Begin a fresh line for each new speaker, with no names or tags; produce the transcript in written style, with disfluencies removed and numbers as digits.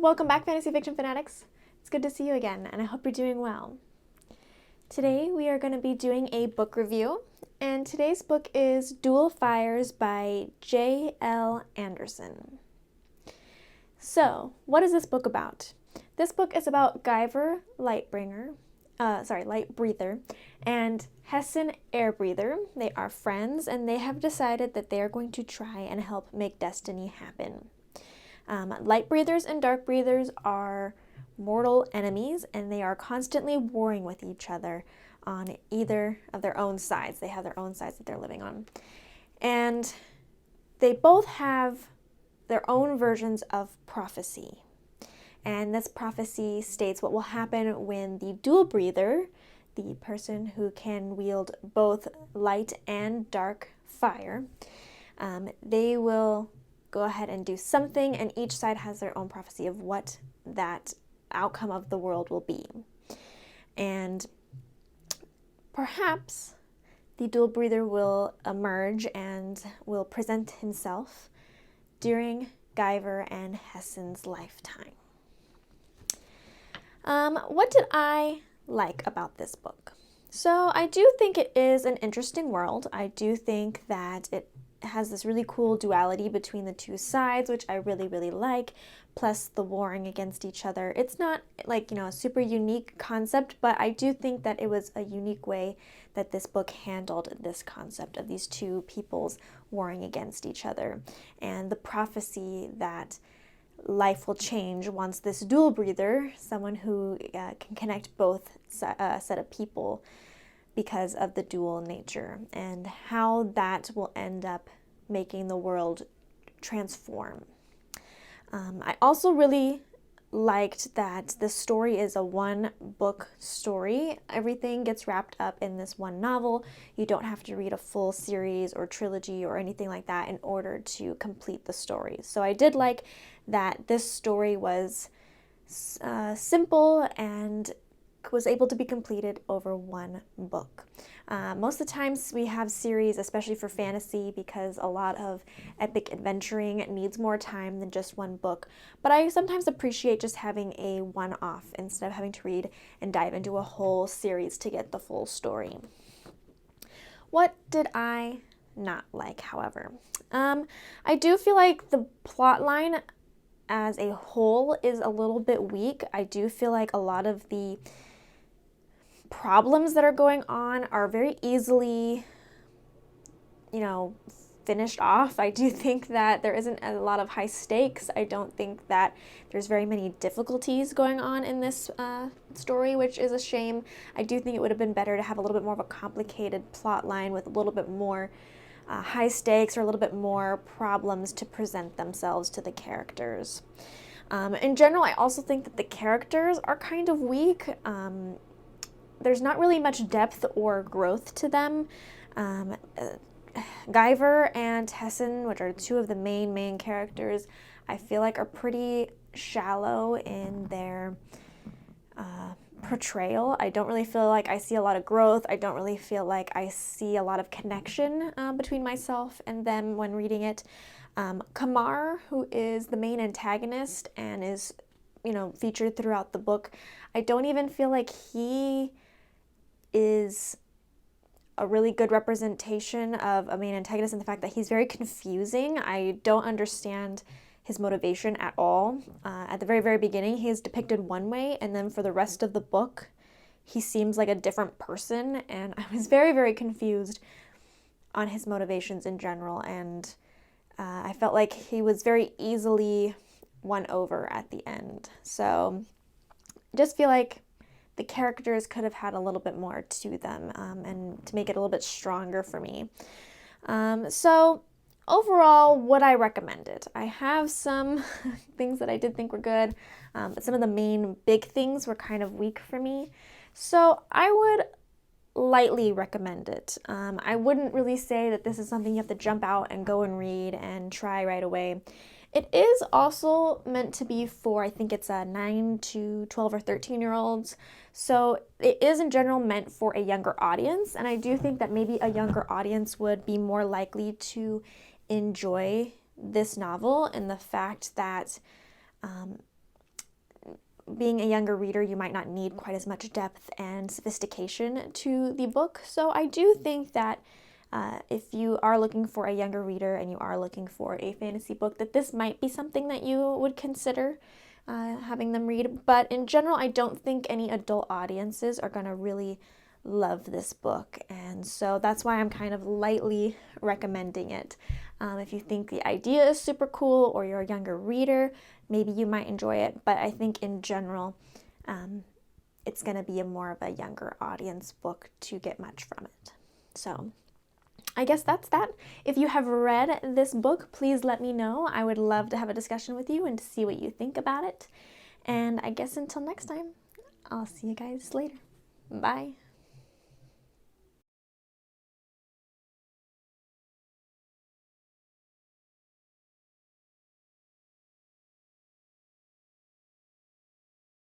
Welcome back, Fantasy Fiction Fanatics. It's good to see you again, and I hope you're doing well. Today we are going to be doing a book review, and today's book is Dual Fires by J.L. Anderson. So, what is this book about? This book is about Guyver Lightbreather, and Hessen Airbreather. They are friends, and they have decided that they are going to try and help make destiny happen. Light breathers and dark breathers are mortal enemies, and they are constantly warring with each other on either of their own sides. They have their own sides that they're living on. And they both have their own versions of prophecy. And this prophecy states what will happen when the dual breather, the person who can wield both light and dark fire, they will go ahead and do something, and each side has their own prophecy of what that outcome of the world will be. And perhaps the dual breather will emerge and will present himself during Guyver and Hessen's lifetime. What did I like about this book? So I do think it is an interesting world. I do think that it has this really cool duality between the two sides, which I really like, plus the warring against each other. It's not like, a super unique concept, but I do think that it was a unique way that this book handled this concept of these two peoples warring against each other, and the prophecy that life will change once this dual breather, someone who can connect both set of people because of the dual nature, and how that will end up making the world transform. I also really liked that the story is a one-book story. Everything gets wrapped up in this one novel. You don't have to read a full series or trilogy or anything like that in order to complete the story. So I did like that this story was simple and was able to be completed over one book. Most of the times we have series, especially for fantasy, because a lot of epic adventuring needs more time than just one book. But I sometimes appreciate just having a one-off instead of having to read and dive into a whole series to get the full story. What did I not like, however? I do feel like the plot line as a whole is a little bit weak. I do feel like a lot of the problems that are going on are very easily, finished off. I do think that there isn't a lot of high stakes. I don't think that there's very many difficulties going on in this story, which is a shame. I do think it would have been better to have a little bit more of a complicated plot line with a little bit more high stakes or a little bit more problems to present themselves to the characters. In general, I also think that the characters are kind of weak. There's not really much depth or growth to them. Guyver and Hessen, which are two of the main characters, I feel like are pretty shallow in their portrayal. I don't really feel like I see a lot of growth. I don't really feel like I see a lot of connection between myself and them when reading it. Kamar, who is the main antagonist and is, featured throughout the book, I don't even feel like he is a really good representation of a main antagonist in the fact that he's very confusing. I don't understand his motivation at all. At the very beginning, he is depicted one way, and then for the rest of the book, he seems like a different person, and I was very confused on his motivations in general, and I felt like he was very easily won over at the end. So I just feel like the characters could have had a little bit more to them, and to make it a little bit stronger for me. So overall, would I recommend it? I have some things that I did think were good, but some of the main big things were kind of weak for me. So I would lightly recommend it. I wouldn't really say that this is something you have to jump out and go and read and try right away. It is also meant to be for, I think it's 9 to 12 or 13-year-olds. So it is in general meant for a younger audience. And I do think that maybe a younger audience would be more likely to enjoy this novel, and the fact that being a younger reader, you might not need quite as much depth and sophistication to the book. So I do think that if you are looking for a younger reader and you are looking for a fantasy book, that this might be something that you would consider having them read. But in general, I don't think any adult audiences are going to really love this book, and so that's why I'm kind of lightly recommending it. If you think the idea is super cool or you're a younger reader, maybe you might enjoy it, but I think in general it's going to be a more of a younger audience book to get much from it. So I guess that's that. If you have read this book, please let me know. I would love to have a discussion with you and to see what you think about it. And I guess until next time, I'll see you guys later. Bye.